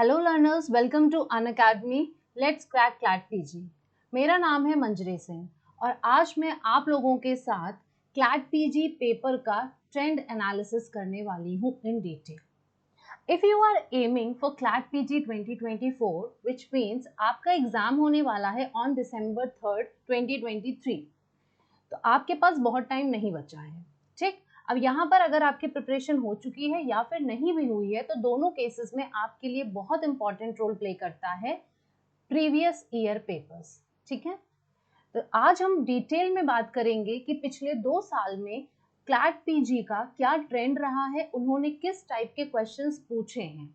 Hello learners, welcome to Unacademy let's crack CLAT PG. मेरा नाम है मंजरी सिंह और आज मैं आप लोगों के साथ क्लैट पीजी पेपर का ट्रेंड एनालिसिस करने वाली हूँ in detail. If you are aiming for CLAT PG 2024 which means आपका एग्जाम होने वाला है ऑन December 3rd 2023, तो आपके पास बहुत टाइम नहीं बचा है। ठीक, अब यहाँ पर अगर आपकी प्रिपरेशन हो चुकी है या फिर नहीं भी हुई है तो दोनों केसेस में आपके लिए बहुत इंपॉर्टेंट रोल प्ले करता है प्रीवियस ईयर पेपर्स। ठीक है, तो आज हम डिटेल में बात करेंगे कि पिछले 2 साल में क्लैट पीजी का क्या ट्रेंड रहा है, उन्होंने किस टाइप के क्वेश्चंस पूछे हैं।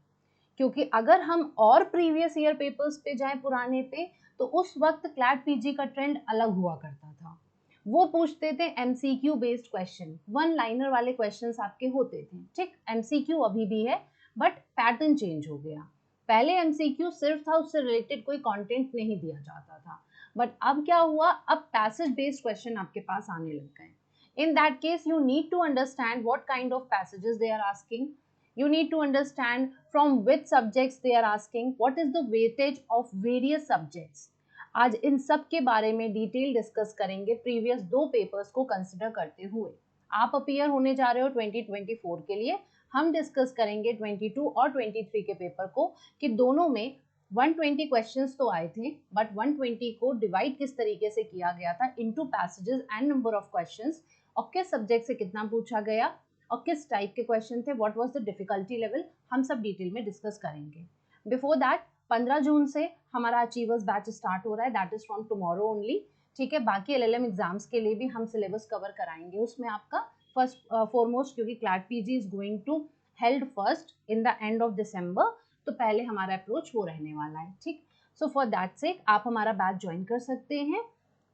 क्योंकि अगर हम और प्रीवियस ईयर पेपर्स पे जाएं पुराने पे, तो उस वक्त क्लैट पीजी का ट्रेंड अलग हुआ करता था। वो पूछते थे MCQ based question, one liner वाले क्वेश्चंस आपके होते थे। ठीक, एमसीक्यू अभी भी है बट पैटर्न चेंज हो गया। पहले एमसीक्यू सिर्फ था, उससे रिलेटेड कोई कंटेंट नहीं दिया जाता था, बट अब क्या हुआ, अब पैसेज बेस्ड क्वेश्चन आपके पास आने लग गए। In that case you need to understand what kind of passages they are asking, you need to understand from which subjects they are asking, what is the weightage of various subjects। आज इन सब के बारे में detail discuss करेंगे previous 2 papers को consider करते हुए। आप अपीयर होने जा रहे हो 2024 के लिए, हम डिस्कस करेंगे 22 और 23 के पेपर को कि दोनों में 120 क्वेश्चंस तो आए थे, बट 120 को डिवाइड किस तरीके से किया गया था into passages and number of questions, और किस सब्जेक्ट से कितना पूछा गया और किस टाइप के क्वेश्चन थे, what was the difficulty level, हम सब डिटेल में डिस्कस करेंगे। बिफोर दैट 15 जून से हमारा अचीवर्स बैच स्टार्ट हो रहा है, that is from tomorrow only. ठीक है, बाकी एलएलएम एग्जाम्स के लिए भी हम सिलेबस कवर कराएंगे उसमें आपका फर्स्ट फॉरमोस्ट, क्योंकि CLAT PG is going to held first in the end of December, तो पहले हमारा अप्रोच वो रहने वाला है। ठीक, सो फॉर दैट सेक आप हमारा बैच ज्वाइन कर सकते हैं।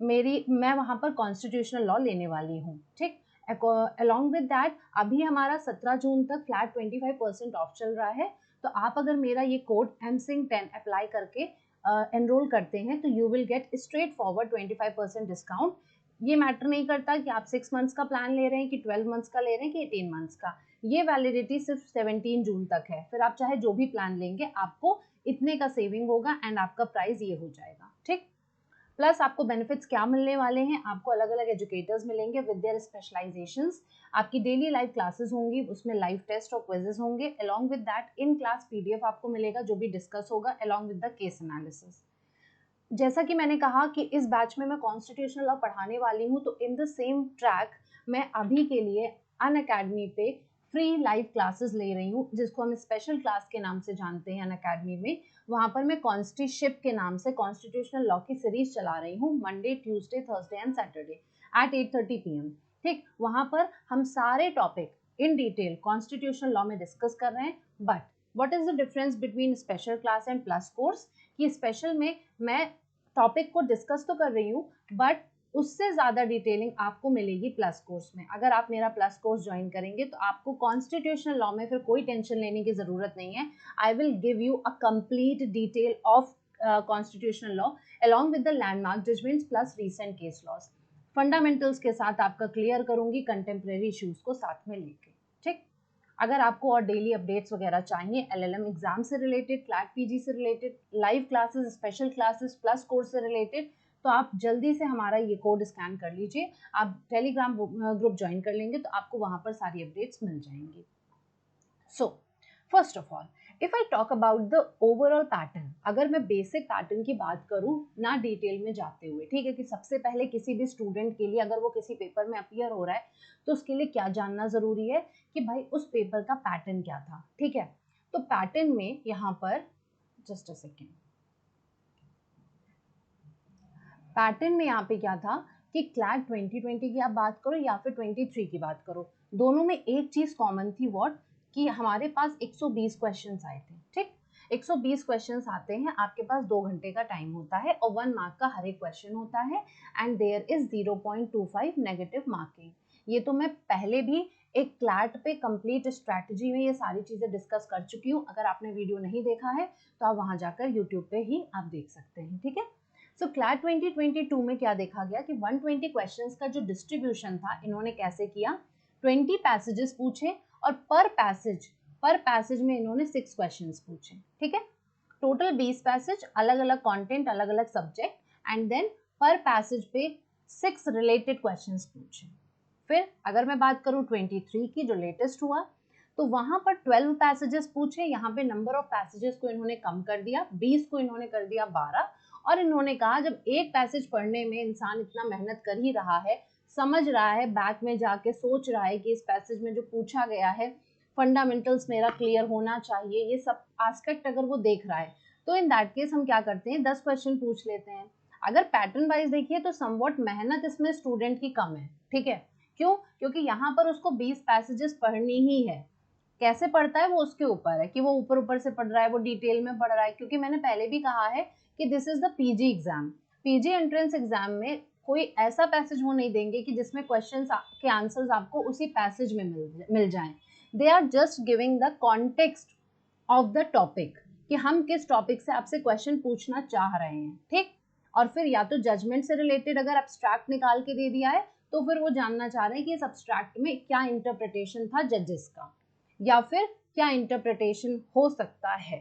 मैं वहाँ पर कॉन्स्टिट्यूशनल लॉ लेने वाली हूँ। ठीक, अलॉन्ग विद दैट अभी हमारा 17 जून तक फ्लैट 25% ऑफ चल रहा है, तो आप अगर मेरा ये कोड msing10 अप्लाई करके एनरोल करते हैं तो you will get straight forward 25% discount. ये मैटर नहीं करता कि आप 6 मंथ्स का प्लान ले रहे हैं कि 12 मंथ्स का ले रहे हैं कि 18 मंथ्स का, ये वैलिडिटी सिर्फ 17 जून तक है। फिर आप चाहे जो भी प्लान लेंगे आपको इतने का सेविंग होगा एंड आपका प्राइस ये हो जाएगा। ठीक, प्लस आपको बेनिफिट्स क्या मिलने वाले हैं, आपको अलग अलग एजुकेटर्स मिलेंगे विद देयर स्पेशलाइजेशंस, आपकी डेली लाइव क्लासेस होंगी, उसमें लाइव टेस्ट और क्विजेस होंगे, along with that in class PDF आपको मिलेगा जो भी डिस्कस होगा along with the case analysis. जैसा कि मैंने कहा कि इस बैच में मैं कॉन्स्टिट्यूशनल लॉ पढ़ाने वाली हूँ, तो इन द सेम ट्रैक मैं अभी के लिए अनअकैडमी पे फ्री लाइव क्लासेस ले रही हूँ, जिसको हम स्पेशल क्लास के नाम से जानते हैं अनअकैडमी में। वहाँ पर मैं कॉन्स्टिशिप के नाम से कॉन्स्टिट्यूशनल लॉ की सीरीज चला रही हूँ, Monday, Tuesday, Thursday and Saturday at 8:30 PM। ठीक, वहाँ पर हम सारे topic in detail constitutional law में डिस्कस कर रहे हैं। But what is the difference between special class and plus course, कि स्पेशल में मैं टॉपिक को डिस्कस तो कर रही हूँ बट उससे ज़्यादा डिटेलिंग आपको मिलेगी प्लस कोर्स में। अगर आप मेरा प्लस कोर्स ज्वाइन करेंगे तो आपको कॉन्स्टिट्यूशनल लॉ में फिर कोई टेंशन लेने की ज़रूरत नहीं है। I will give you a complete detail of constitutional law along with the landmark judgments plus recent case laws, fundamentals के साथ आपका क्लियर करूंगी, कंटेम्प्रेरी इश्यूज को साथ में लेके। ठीक, अगर आपको और डेली अपडेट्स वगैरह चाहिए एलएलएम एग्जाम से रिलेटेड, क्लैट पीजी से related, live classes, special classes, plus course से रिलेटेड, तो आप जल्दी से हमारा ये कोड स्कैन कर लीजिए। आप टेलीग्राम ग्रुप ज्वाइन कर लेंगे तो आपको वहाँ पर सारी अपडेट्स मिल जाएंगी। सो first of all if I talk about the overall pattern, अगर मैं बेसिक पैटर्न की बात करूँ ना डिटेल में जाते हुए, ठीक है, कि सबसे पहले किसी भी स्टूडेंट के लिए अगर वो किसी पेपर में अपीयर हो रहा है तो उसके लिए क्या जानना ज़रूरी है कि भाई उस पेपर का पैटर्न क्या था। ठीक है, तो पैटर्न में यहाँ पर जस्ट अ सेकेंड, पैटर्न में यहाँ पे क्या था कि क्लैट 2020 की आप बात करो या फिर 23 की बात करो, दोनों में एक चीज़ कॉमन थी, व्हाट, कि हमारे पास 120 क्वेश्चंस आए थे। ठीक, 120 क्वेश्चंस आते हैं, आपके पास 2 घंटे का टाइम होता है और 1 मार्क का हर एक क्वेश्चन होता है and there is 0.25 negative marking. ये तो मैं पहले भी एक क्लैट पे कंप्लीट स्ट्रैटेजी में ये सारी चीज़ें डिस्कस कर चुकी हूँ। अगर आपने वीडियो नहीं देखा है तो आप वहाँ जाकर यूट्यूब पे ही आप देख सकते हैं। ठीक है, सो क्लैट 2022 में क्या देखा गया कि 120 क्वेश्चंस का जो डिस्ट्रीब्यूशन था, इन्होंने कैसे किया, 20 पैसेजेस पूछे और पर पैसेज में इन्होंने 6 क्वेश्चंस पूछे। ठीक है, टोटल 20 पैसेज, अलग अलग कंटेंट, अलग अलग सब्जेक्ट, एंड देन पर पैसेज पे 6 रिलेटेड क्वेश्चंस पूछे। फिर अगर मैं बात करूं 23 की जो लेटेस्ट हुआ, तो वहां पर 12 पैसेजेस पूछे। यहाँ पे नंबर ऑफ पैसेजेस को इन्होंने कम कर दिया, 20 को इन्होंने कर दिया 12, और इन्होंने कहा जब एक पैसेज पढ़ने में इंसान इतना मेहनत कर ही रहा है, समझ रहा है, बैक में जाके सोच रहा है कि इस पैसेज में जो पूछा गया है फंडामेंटल्स मेरा क्लियर होना चाहिए, ये सब एस्पेक्ट अगर वो देख रहा है, तो इन दैट केस हम क्या करते हैं, 10 क्वेश्चन पूछ लेते हैं। अगर पैटर्न वाइज देखिए तो समवॉट मेहनत इसमें स्टूडेंट की कम है, ठीक है। क्यों? क्योंकि यहाँ पर उसको 20 पैसेजेस पढ़नी ही है। कैसे पढ़ता है वो उसके ऊपर है, कि वो ऊपर ऊपर से पढ़ रहा है, वो डिटेल में पढ़ रहा है। क्योंकि मैंने पहले भी कहा है कि this is the PG exam. PG entrance exam में कोई ऐसा पैसेज वो नहीं देंगे कि जिसमें क्वेश्चंस के आंसर्स आपको उसी पैसेज में मिल जाएं। They are just giving the context of the topic, कि हम किस टॉपिक से आपसे क्वेश्चन पूछना चाह रहे हैं, ठीक। और फिर या तो जजमेंट से रिलेटेड अगर एब्स्ट्रैक्ट निकाल के दे दिया है, तो फिर वो जानना चाह रहे हैं कि इस एब्स्ट्रैक्ट में क्या इंटरप्रिटेशन था जजेस का, या फिर क्या इंटरप्रिटेशन हो सकता है,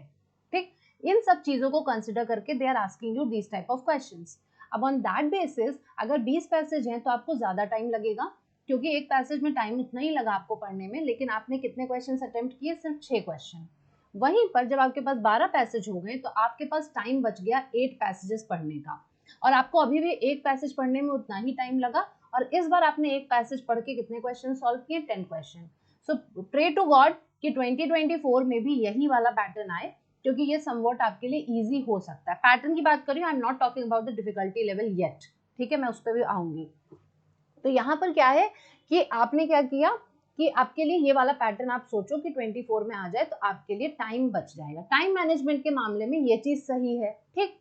ठीक। इन सब चीजों को कंसिडर करके they are asking you this type of questions. अब ऑन दैट बेसिस अगर 20 पैसेज हैं तो आपको ज्यादा टाइम लगेगा, क्योंकि एक पैसेज में टाइम उतना ही लगा आपको पढ़ने में, लेकिन आपने कितने क्वेश्चन अटेम्प्ट किए, सिर्फ 6 क्वेश्चन। वहीं पर जब आपके पास 12 पैसेज हो गए तो आपके पास टाइम बच गया 8 पैसेजेस पढ़ने का, और आपको अभी भी एक पैसेज पढ़ने में उतना ही टाइम लगा, और इस बार आपने एक पैसेज पढ़ के कितने क्वेश्चन सॉल्व किए, 10 question. So pray to God कि 2024 में भी यही वाला पैटर्न आए, क्योंकि ये समवॉट आपके लिए इजी हो सकता है। पैटर्न की बात करिए, I am not talking about the difficulty level yet, ठीक है, मैं उस पर भी आऊंगी। तो यहाँ पर क्या है कि आपने क्या किया कि आपके लिए ये वाला पैटर्न आप सोचो कि 24 में आ जाए तो आपके लिए टाइम बच जाएगा। टाइम मैनेजमेंट के मामले में ये चीज सही है, ठीक।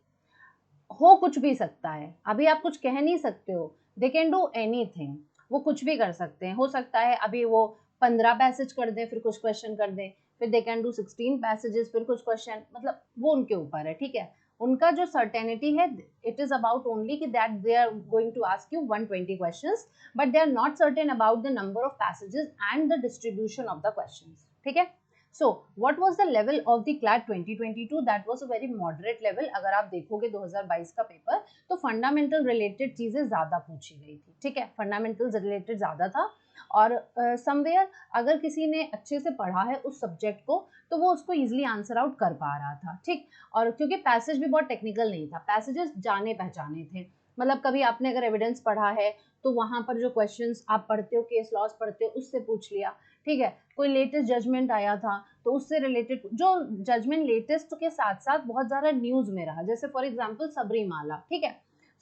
हो कुछ भी सकता है, अभी आप कुछ कह नहीं सकते हो, दे कैन डू एनीथिंग, वो कुछ भी कर सकते हैं। हो सकता है अभी वो 15 पैसेज कर दें, फिर कुछ क्वेश्चन कर दें, फिर दे कैन डू 16 पैसेजेस, फिर कुछ क्वेश्चन, मतलब वो उनके ऊपर है, ठीक है। उनका जो सर्टेनिटी है, इट इज अबाउट ओनली कि that they are going to ask you 120 questions, but they are not certain about the number of passages and the distribution of the questions, ठीक है। So, what was the level of the CLAT 2022? That was a very moderate level. अगर आप देखोगे 2022 का paper, तो fundamental related चीजें ज्यादा पूछी गई थी, ठीक है, फंडामेंटल्स रिलेटेड ज्यादा था। और समवेयर अगर किसी ने अच्छे से पढ़ा है उस सब्जेक्ट को, तो वो उसको इजीली आंसर आउट कर पा रहा था, ठीक। और क्योंकि पैसेज भी बहुत टेक्निकल नहीं था, पैसेजेस जाने पहचाने थे। मतलब कभी आपने अगर एविडेंस पढ़ा है तो वहां पर जो क्वेश्चंस आप पढ़ते हो, केस लॉस पढ़ते हो, उससे पूछ लिया, ठीक है। कोई लेटेस्ट जजमेंट आया था तो उससे रिलेटेड, जो जजमेंट लेटेस्ट के साथ साथ बहुत ज्यादा न्यूज में रहा, जैसे फॉर एग्जांपल सबरीमाला, ठीक है।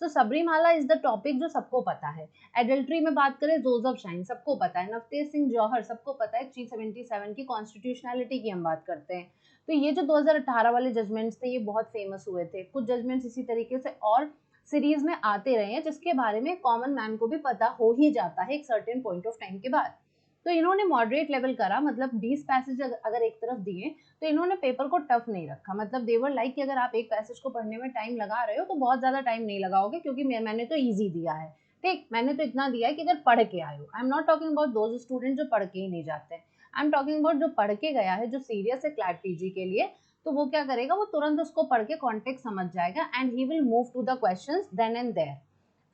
सो सबरीमाला इज द टॉपिक जो सबको पता है। एडल्ट्री में बात करें, जोसेफ शाइन सबको पता है, नवतेज सिंह जौहर सबको पता है, 377 की कॉन्स्टिट्यूशनैलिटी की हम बात करते हैं। तो ये जो 2018 वाले जजमेंट्स थे ये बहुत फेमस हुए थे। कुछ जजमेंट्स इसी तरीके से और सीरीज में आते रहे हैं, जिसके बारे में कॉमन मैन को भी पता हो ही जाता है एक सर्टेन पॉइंट ऑफ टाइम के बाद। तो इन्होंने मॉडरेट लेवल करा, मतलब 20 पैसेज अगर एक तरफ दिए तो इन्होंने पेपर को टफ नहीं रखा। मतलब देवर लाइक कि अगर आप एक पैसेज को पढ़ने में टाइम लगा रहे हो तो बहुत ज्यादा टाइम नहीं लगाओगे, क्योंकि मैंने तो इजी दिया है, ठीक। मैंने तो इतना दिया है कि अगर पढ़ के आए हो, I am not talking about those student जो पढ़ के ही नहीं जाते, आई एम टॉकिंग अबाउट जो पढ़ के गया है, जो सीरियस है क्लैट पीजी के लिए, तो वो क्या करेगा, वो तुरंत उसको पढ़ के कॉन्टेक्स्ट समझ जाएगा and he will move to the questions then and there.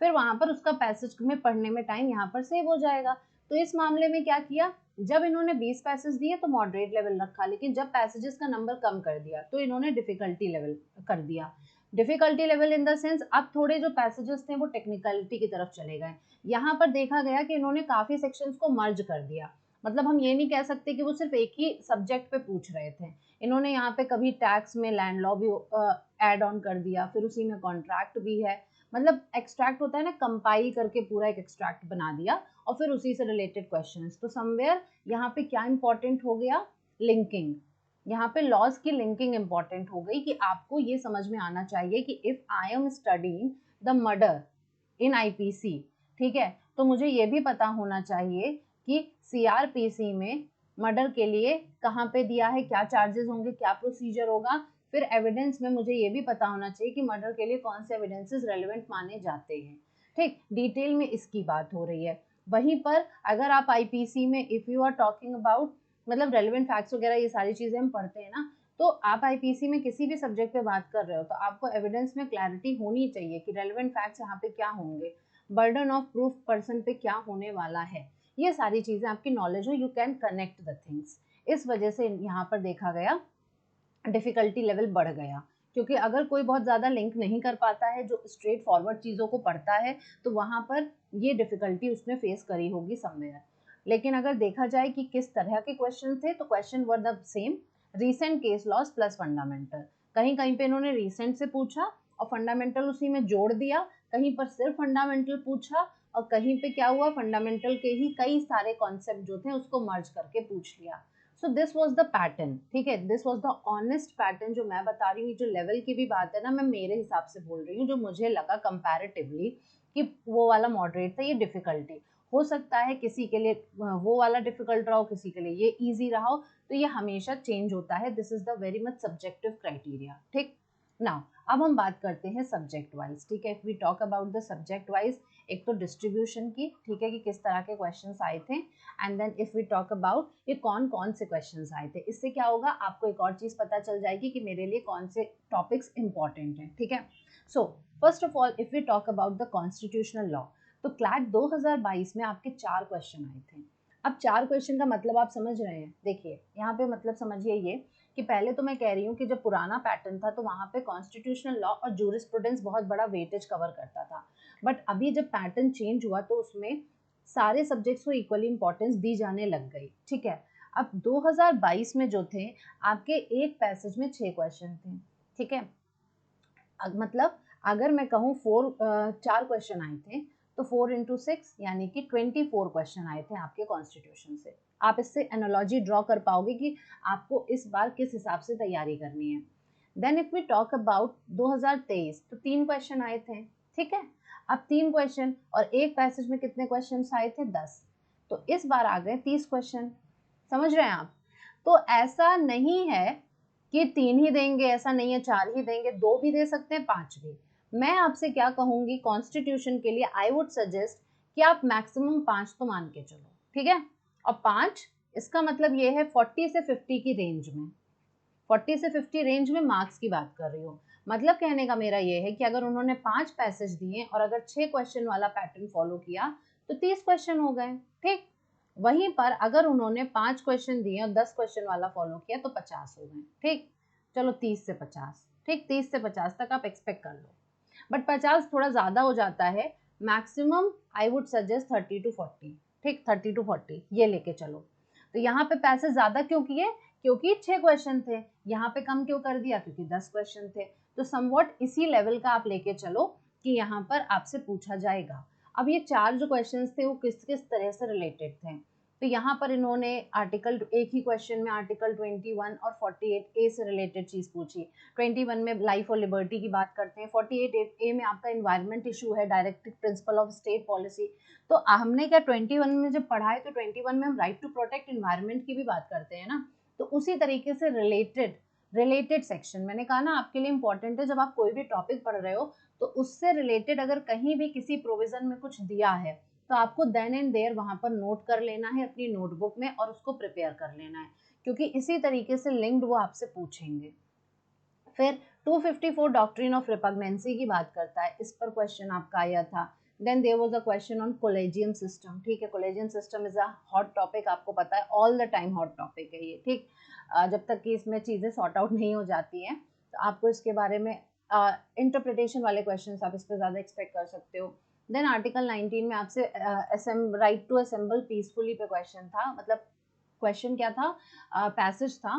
फिर वहां पर उसका पैसेज में पढ़ने में टाइम यहाँ पर सेव हो जाएगा। तो इस मामले में क्या किया, जब इन्होंने 20 पैसेज दिए तो मॉडरेट लेवल रखा, लेकिन जब पैसेजेस का नंबर कम कर दिया तो इन्होंने डिफिकल्टी लेवल कर दिया। Difficulty level in the sense अब थोड़े जो पैसेजेस थे वो टेक्निकलिटी की तरफ चले गए। यहाँ पर देखा गया कि इन्होंने काफी सेक्शंस को मर्ज कर दिया। मतलब हम ये नहीं कह सकते कि वो सिर्फ एक ही सब्जेक्ट पे पूछ रहे थे। इन्होंने यहाँ पे कभी टैक्स में लैंड लॉ भी ऐड ऑन कर दिया, फिर उसी में कॉन्ट्रैक्ट भी है। मतलब एक्सट्रैक्ट होता है ना, कंपाइल करके पूरा एक एक्सट्रैक्ट बना दिया और फिर उसी से रिलेटेड क्वेश्चंस। तो समवेयर यहाँ पे क्या इंपॉर्टेंट हो गया, लिंकिंग। यहाँ पे लॉज की लिंकिंग इंपॉर्टेंट हो गई कि आपको ये समझ में आना चाहिए कि if I am studying the murder in IPC, ठीक है, तो मुझे ये भी पता होना चाहिए कि सीआरपीसी में मर्डर के लिए कहाँ पे दिया है, क्या चार्जेस होंगे, क्या प्रोसीजर होगा। फिर एविडेंस में मुझे ये भी पता होना चाहिए कि मर्डर के लिए कौन से एविडेंसेस रेलेवेंट माने जाते हैं, ठीक। डिटेल में इसकी बात हो रही है। वहीं पर अगर आप आईपीसी में if you are talking about, मतलब रेलेवेंट फैक्ट्स वगैरह ये सारी चीजें हम पढ़ते हैं ना, तो आप आईपीसी में किसी भी सब्जेक्ट पे बात कर रहे हो तो आपको एविडेंस में क्लैरिटी होनी चाहिए कि रेलेवेंट फैक्ट्स यहाँ पे क्या होंगे, बर्डन ऑफ प्रूफ पर्सन पे क्या होने वाला है, ये सारी चीजें आपकी नॉलेज हो, you can connect the things. इस वजह से यहाँ पर देखा गया डिफिकल्टी लेवल बढ़ गया, क्योंकि अगर कोई बहुत ज़्यादा लिंक नहीं कर पाता है, जो स्ट्रेट फॉरवर्ड चीज़ों को पढ़ता है, तो वहाँ पर ये डिफिकल्टी उसने फेस करी होगी समवेयर। लेकिन अगर देखा जाए कि किस तरह के क्वेश्चन थे, तो question were the same, recent case laws plus fundamental. कहीं कहीं पे इन्होंने रीसेंट से पूछा और फंडामेंटल उसी में जोड़ दिया, कहीं पर सिर्फ फंडामेंटल पूछा और कहीं पे क्या हुआ, फंडामेंटल के ही कई सारे कॉन्सेप्ट जो थे उसको मर्ज करके पूछ लिया। So this was the pattern, ठीक है, this was the honest pattern जो मैं बता रही हूँ। जो लेवल की भी बात है ना, मैं मेरे हिसाब से बोल रही हूँ, जो मुझे लगा कंपैरेटिवली कि वो वाला मॉडरेट था, ये डिफिकल्टी हो सकता है किसी के लिए वो वाला डिफिकल्ट रहा हो, किसी के लिए ये इजी रहा हो, तो ये हमेशा चेंज होता है। This is the very much subjective criteria. ठीक, नाउ अब हम बात करते हैं सब्जेक्ट वाइज। ठीक है, if we talk about the subject wise, एक तो डिस्ट्रीब्यूशन की, ठीक है, कि किस तरह के क्वेश्चंस आए थे, and then if we talk about ये कौन कौन से क्वेश्चंस आए थे। इससे क्या होगा, आपको एक और चीज पता चल जाएगी कि मेरे लिए कौन से टॉपिक्स इंपॉर्टेंट हैं। ठीक है, so first of all if we talk about the constitutional law, तो क्लैट 2022 में आपके 4 क्वेश्चन आए थे। अब 4 क्वेश्चन का मतलब आप समझ रहे हैं, देखिए यहाँ पे मतलब समझिए ये कि पहले तो मैं कह रही हूँ कि जब पुराना पैटर्न था तो वहाँ पे कॉन्स्टिट्यूशनल लॉ और जूरिस्प्रूडेंस बहुत बड़ा वेटेज कवर करता था, बट अभी जब पैटर्न चेंज हुआ तो उसमें सारे सब्जेक्ट्स को इक्वली इंपॉर्टेंस दी जाने लग गई। ठीक है, अब 2022 में जो थे आपके एक पैसेज में 6 क्वेश्चन थे। ठीक है, मतलब अगर मैं कहूँ 4 क्वेश्चन आए थे तो 4 इंटू 6 यानी कि 24 क्वेश्चन आए थे आपके कॉन्स्टिट्यूशन से। आप इससे एनालॉजी ड्रॉ कर पाओगे कि आपको इस बार किस हिसाब से तैयारी करनी है। Then if we talk about 2023 तो 3 क्वेश्चन आए थे। ठीक है, अब 3 क्वेश्चन और एक पैसेज में कितने क्वेश्चन आए थे, 10, तो इस बार आ गए 30 क्वेश्चन। समझ रहे हैं आप? तो ऐसा नहीं है कि 3 ही देंगे, ऐसा नहीं है 4 ही देंगे, 2 भी दे सकते हैं, 5 भी। मैं आपसे क्या कहूंगी, कॉन्स्टिट्यूशन के लिए आई वुड सजेस्ट कि आप मैक्सिमम 5 तो मान के चलो। ठीक है, और 5 इसका मतलब ये है 40 से 50 की रेंज में, 40 से 50 रेंज में मार्क्स की बात कर रही हूँ। मतलब कहने का मेरा ये है कि अगर उन्होंने 5 पैसेज दिए और अगर 6 क्वेश्चन वाला पैटर्न फॉलो किया तो 30 क्वेश्चन हो गए। ठीक, वहीं पर अगर उन्होंने 5 क्वेश्चन दिए और 10 क्वेश्चन वाला फॉलो किया तो 50 हो गए। ठीक, चलो 30 से 50, ठीक, 30 से 50 तक आप एक्सपेक्ट कर लो, बट 50 थोड़ा ज़्यादा हो जाता है। Maximum I would suggest 30 to 40, ठीक, 30 टू 40 ये लेके चलो। तो यहाँ पे पैसे ज़्यादा क्यों किए, क्योंकि 6 क्वेश्चन थे, यहाँ पे कम क्यों कर दिया, क्योंकि 10 क्वेश्चन थे। तो समवॉट इसी लेवल का आप लेके चलो कि यहाँ पर आपसे पूछा जाएगा। अब ये 4 जो क्वेश्चंस थे वो किस किस तरह से रिलेटेड थे, तो यहाँ पर इन्होंने आर्टिकल, एक ही क्वेश्चन में आर्टिकल 21 और 48A से रिलेटेड चीज़ पूछी। 21 में लाइफ और लिबर्टी की बात करते हैं, 48A में आपका इन्वायरमेंट इशू है, directive principle of state policy. तो हमने क्या 21 में जब पढ़ा है तो 21 में हम राइट टू प्रोटेक्ट इन्वायरमेंट की भी बात करते हैं ना, तो उसी तरीके से रिलेटेड सेक्शन मैंने कहा ना आपके लिए इंपॉर्टेंट है। जब आप कोई भी टॉपिक पढ़ रहे हो तो उससे रिलेटेड अगर कहीं भी किसी प्रोविजन में कुछ दिया है तो आपको देन एंड देयर वहां पर नोट कर लेना है अपनी नोटबुक में और उसको प्रिपेयर कर लेना है, क्योंकि इसी तरीके से लिंक्ड वो आपसे पूछेंगे। फिर 254 डॉक्ट्रिन ऑफ रिपग्नेंसी की बात करता है, इस पर क्वेश्चन आपका आया था। Then there was a question on collegium system. ठीक है, collegium system is a hot topic, आपको पता है all the time hot topic है ये। ठीक, जब तक कि इसमें चीज़ें सॉर्ट आउट नहीं हो जाती हैं तो आपको इसके बारे में इंटरप्रिटेशन वाले क्वेश्चन आप इस पर ज़्यादा एक्सपेक्ट कर सकते हो। देन आर्टिकल 19 में आपसे राइट टू असेंबल पीसफुली पे क्वेश्चन था, मतलब क्वेश्चन क्या था, पैसेज था,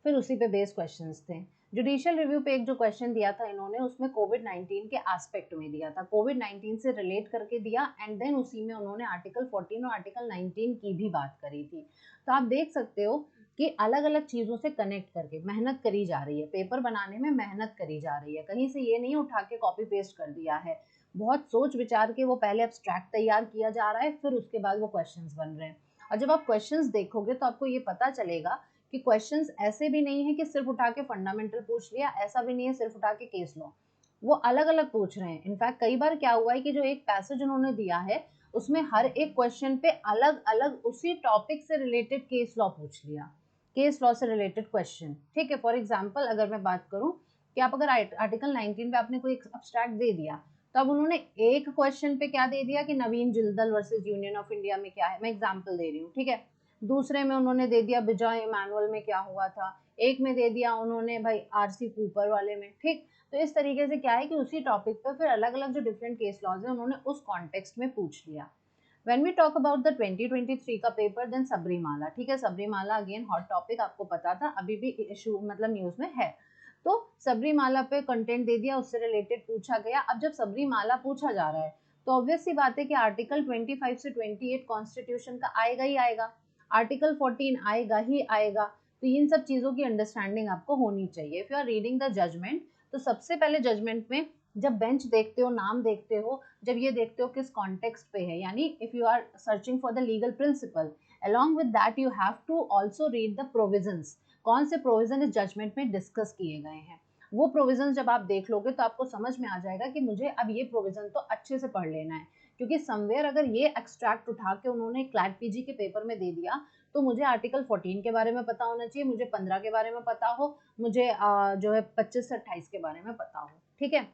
फिर उसी पे बेस्ड क्वेश्चंस थे। जुडिशियल रिव्यू पे एक जो क्वेश्चन दिया था इन्होंने, उसमें कोविड-19 के एस्पेक्ट में दिया था, कोविड-19 से रिलेट करके दिया, एंड देन उसी में उन्होंने आर्टिकल 14 और आर्टिकल 19 की भी बात करी थी। तो आप देख सकते हो कि अलग अलग चीज़ों से कनेक्ट करके मेहनत करी जा रही है, पेपर बनाने में मेहनत करी जा रही है, कहीं से ये नहीं उठा के कॉपी पेस्ट कर दिया है, बहुत सोच विचार के वो पहले एब्स्ट्रैक्ट तैयार किया जा रहा है, फिर उसके बाद वो क्वेश्चंस बन रहे हैं। और जब आप क्वेश्चंस देखोगे तो आपको ये पता चलेगा कि क्वेश्चंस ऐसे भी नहीं है कि सिर्फ उठा के फंडामेंटल पूछ लिया, ऐसा भी नहीं है सिर्फ उठा के केस लॉ, वो अलग अलग पूछ रहे हैं। इनफैक्ट कई बार क्या हुआ है कि जो एक पैसेज उन्होंने दिया है उसमें हर एक क्वेश्चन पे अलग अलग उसी टॉपिक से रिलेटेड केस लॉ पूछ लिया, केस लॉ से रिलेटेड क्वेश्चन, ठीक है। फॉर एग्जाम्पल अगर मैं बात करूं कि आप अगर आर्टिकल 19 पे आपने कोई अब्स्ट्रैक्ट दे दिया, तो अब उन्होंने एक क्वेश्चन पे क्या दे दिया कि Naveen Jindal versus union of India में क्या है, मैं एग्जांपल दे रही हूँ, ठीक है। दूसरे में उन्होंने दे दिया बिजॉय इमानुअल में क्या हुआ था, एक में दे दिया उन्होंने भाई आरसी कूपर वाले में, ठीक। तो इस तरीके से क्या है कि उसी टॉपिक पे फिर अलग अलग जो डिफरेंट केस लॉज है उन्होंने उस कॉन्टेक्स्ट में पूछ लिया। When we talk about the 2023 का पेपर, देन सबरीमाला, ठीक है। सबरीमाला अगेन हॉट टॉपिक, आपको पता था, अभी भी इशू मतलब न्यूज में है। तो सबरीमाला पे कंटेंट दे दिया, उससे रिलेटेड पूछा गया। अब जब सबरीमाला पूछा जा रहा है तो ऑब्वियस सी बात है कि आर्टिकल 25 से 28 कॉन्स्टिट्यूशन का आएगा ही आएगा, आर्टिकल 14 आएगा ही आएगा। तो इन सब चीजों की अंडरस्टैंडिंग आपको होनी चाहिए। If you are reading the judgment, तो सबसे पहले जजमेंट में जब बेंच देखते हो, नाम देखते हो, जब ये देखते हो किस कॉन्टेक्स्ट पे है, यानी if you are searching for the legal principle, along with that you have to also read the provisions, कौन से प्रोविजन इस जजमेंट में डिस्कस किए गए हैं। वो प्रोविजन जब आप देख लोगे तो आपको समझ में आ जाएगा कि मुझे अब ये प्रोविजन तो अच्छे से पढ़ लेना है, क्योंकि समवेयर अगर ये एक्सट्रैक्ट उठा के उन्होंने क्लैट पीजी के पेपर में दे दिया तो मुझे आर्टिकल 14 के बारे में पता होना चाहिए, मुझे 15 के बारे में पता हो, मुझे जो है 25 से 28 के बारे में पता हो, ठीक है।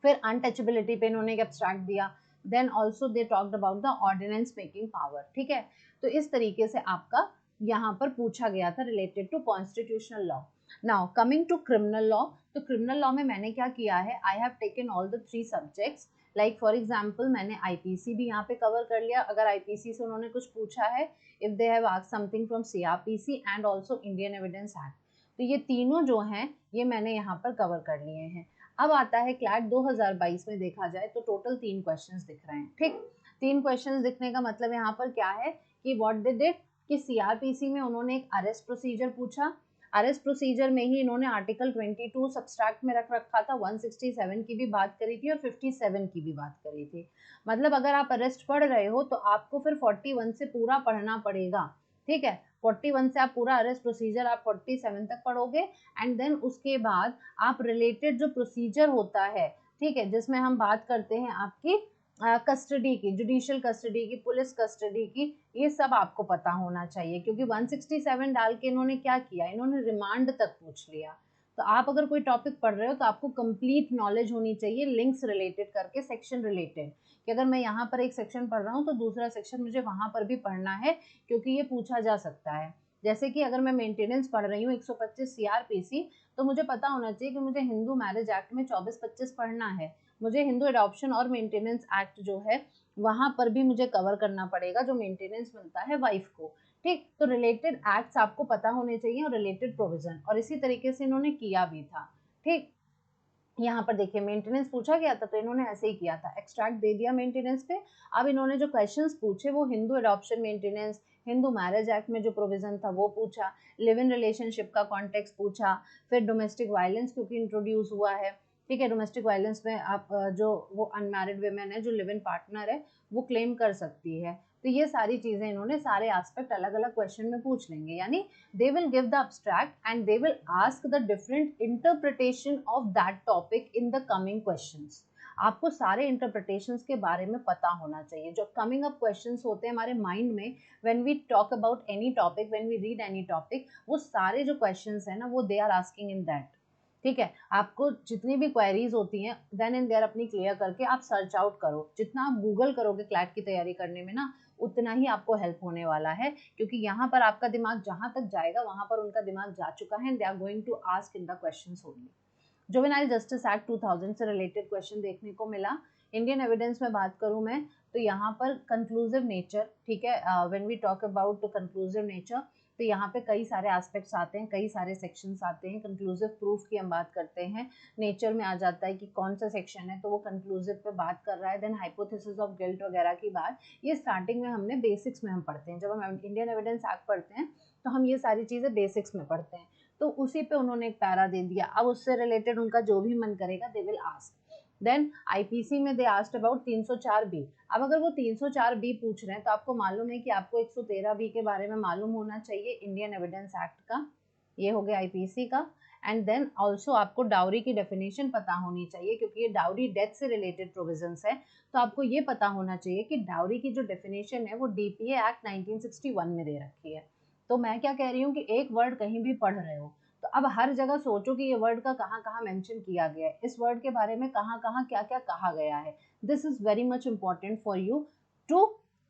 फिर अनटचेबिलिटी पे इन्होंने एक एब्स्ट्रैक्ट दिया। Then also they talked about the ordinance making power, ठीक है। तो इस तरीके से आपका यहाँ पर पूछा गया था related to constitutional law. Now coming to criminal law, तो क्रिमिनल लॉ में मैंने क्या किया है, I have taken all the 3 subjects. Like for example मैंने आईपीसी भी यहाँ पे कवर कर लिया, अगर आईपीसी से उन्होंने कुछ पूछा है, if they have asked something from CrPC and also Indian evidence act, तो ये तीनों जो हैं ये मैंने यहाँ पर कवर कर लिए हैं। अब आता है क्लैट 2022 में, देखा जाए तो टोटल 3 क्वेश्चंस दिख रहे हैं, ठीक। 3 क्वेश्चंस दिखने का मतलब यहाँ पर क्या है कि व्हाट दे डिड कि सीआरपीसी में उन्होंने एक अरेस्ट प्रोसीजर पूछा, अरेस्ट प्रोसीजर में ही इन्होंने आर्टिकल 22 सब्सट्रैक्ट में रख रखा था, 167 की भी बात करी थी और 57 की भी बात करी थी। मतलब अगर आप अरेस्ट पढ़ रहे हो तो आपको फिर 41 से पूरा पढ़ना पड़ेगा, ठीक है। 41 से आप पूरा अरेस्ट प्रोसीजर आप 47 तक पढ़ोगे, एंड देन उसके बाद आप रिलेटेड जो प्रोसीजर होता है, ठीक है, जिसमें हम बात करते हैं आपकी कस्टडी की, जुडिशियल कस्टडी की, पुलिस कस्टडी की, ये सब आपको पता होना चाहिए, क्योंकि 167 डाल के इन्होंने क्या किया, इन्होंने रिमांड तक पूछ लिया। तो आप अगर कोई टॉपिक पढ़ रहे हो तो आपको कंप्लीट नॉलेज होनी चाहिए लिंक्स रिलेटेड करके, सेक्शन रिलेटेड, कि अगर मैं यहाँ पर एक सेक्शन पढ़ रहा हूँ तो दूसरा सेक्शन मुझे वहां पर भी पढ़ना है, क्योंकि ये पूछा जा सकता है। जैसे कि अगर मैं मेंटेनेंस पढ़ रही हूँ 125 सीआरपीसी, तो मुझे पता होना चाहिए कि मुझे हिंदू मैरिज एक्ट में 24-25 पढ़ना है, मुझे हिंदू एडॉप्शन और मेंटेनेंस एक्ट जो है वहां पर भी मुझे कवर करना पड़ेगा, जो मेंटेनेंस मिलता है वाइफ को, ठीक। तो रिलेटेड एक्ट्स आपको पता होने चाहिए और रिलेटेड प्रोविजन, और इसी तरीके से इन्होंने किया भी था, ठीक। यहाँ पर देखिए मेंटेनेंस पूछा गया था तो इन्होंने ऐसे ही किया था, एक्सट्रैक्ट दे दिया मेंटेनेंस पे। अब इन्होंने जो क्वेश्चंस पूछे वो Hindu adoption maintenance, Hindu marriage act में जो प्रोविजन था वो पूछा, लिव इन रिलेशनशिप का कॉन्टेक्स्ट पूछा, फिर डोमेस्टिक वायलेंस क्योंकि इंट्रोड्यूस हुआ है, ठीक है। डोमेस्टिक वायलेंस में आप जो वो अनमैरिड वुमेन है जो लिव इन पार्टनर है वो क्लेम कर सकती है। तो ये सारी चीजें इन्होंने सारे एस्पेक्ट अलग अलग क्वेश्चन में पूछ लेंगे, यानी they will give the abstract and they will ask the different interpretation of that topic in the coming questions। आपको सारे इंटरप्रिटेशंस के बारे में पता होना चाहिए। जो कमिंग अप क्वेश्चंस होते हैं हमारे माइंड में when we talk about any topic, when we read any topic, वो सारे जो क्वेश्चंस हैं ना वो they are asking in that, ठीक है। आपको जितनी भी क्वेरीज होती हैं देन एंड देयर अपनी क्लियर करके आप सर्च आउट करो, जितना आप गूगल करोगे क्लैट की तैयारी करने में ना उतना ही आपको हेल्प होने वाला है, क्योंकि यहाँ पर आपका दिमाग जहाँ तक जाएगा वहां पर उनका दिमाग जा चुका है, they are going to ask in the questions only. Juvenile justice act 2000 से रिलेटेड क्वेश्चन देखने को मिला। इंडियन एविडेंस में बात करूं मैं तो यहाँ पर कंक्लूसिव नेचर, ठीक है, when we talk about conclusive nature तो यहाँ पे कई सारे एस्पेक्ट्स आते हैं, कई सारे सेक्शंस आते हैं। कंक्लूसिव प्रूफ की हम बात करते हैं, नेचर में आ जाता है कि कौन सा सेक्शन है तो वो कंक्लूसिव पे बात कर रहा है। देन हाइपोथेसिस ऑफ गिल्ट वगैरह की बात, ये स्टार्टिंग में हमने बेसिक्स में हम पढ़ते हैं, जब हम इंडियन एविडेंस एक्ट पढ़ते हैं तो हम ये सारी चीज़ें बेसिक्स में पढ़ते हैं। तो उसी पे उन्होंने एक पैरा दे दिया, अब उससे रिलेटेड उनका जो भी मन करेगा they will ask. Then IPC में दे आस्क्ड अबाउट 304 बी। अब अगर वो 304 बी पूछ रहे हैं तो आपको मालूम है कि आपको 113 बी के बारे में मालूम होना चाहिए, इंडियन एविडेंस एक्ट का, ये हो गया आईपीसी का। एंड देन ऑल्सो आपको डाउरी की डेफिनेशन पता होनी चाहिए, क्योंकि ये डाउरी डेथ से रिलेटेड प्रोविजंस है, तो आपको ये पता होना चाहिए कि डाउरी की जो डेफिनेशन है वो डीपीए एक्ट 1961 में दे रखी है। तो मैं क्या कह रही हूँ कि एक वर्ड कहीं भी पढ़ रहे हो तो अब हर जगह सोचो कि ये वर्ड का कहाँ कहाँ मेंशन किया गया है, इस वर्ड के बारे में कहाँ कहाँ क्या क्या कहा गया है। This is very much important for you to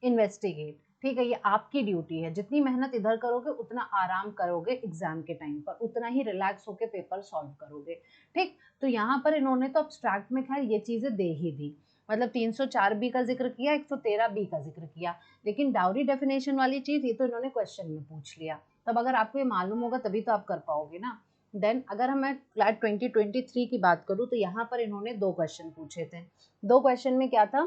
investigate. ठीक है, ये आपकी ड्यूटी है। जितनी मेहनत इधर करोगे उतना आराम करोगे एग्जाम के टाइम पर, उतना ही रिलैक्स होकर पेपर सॉल्व करोगे। ठीक, तो यहाँ पर इन्होंने तो अब्स्ट्रैक्ट में खैर ये चीजें दे ही दी, मतलब 304 बी का जिक्र किया, 113 बी का जिक्र किया, लेकिन डाउरी डेफिनेशन वाली चीज ये तो इन्होंने क्वेश्चन में पूछ लिया। तब अगर आपको ये मालूम होगा तभी तो आप कर पाओगे ना। देन अगर हम मैं क्लैट 2023 की बात करूँ तो यहाँ पर इन्होंने 2 क्वेश्चन पूछे थे। 2 क्वेश्चन में क्या था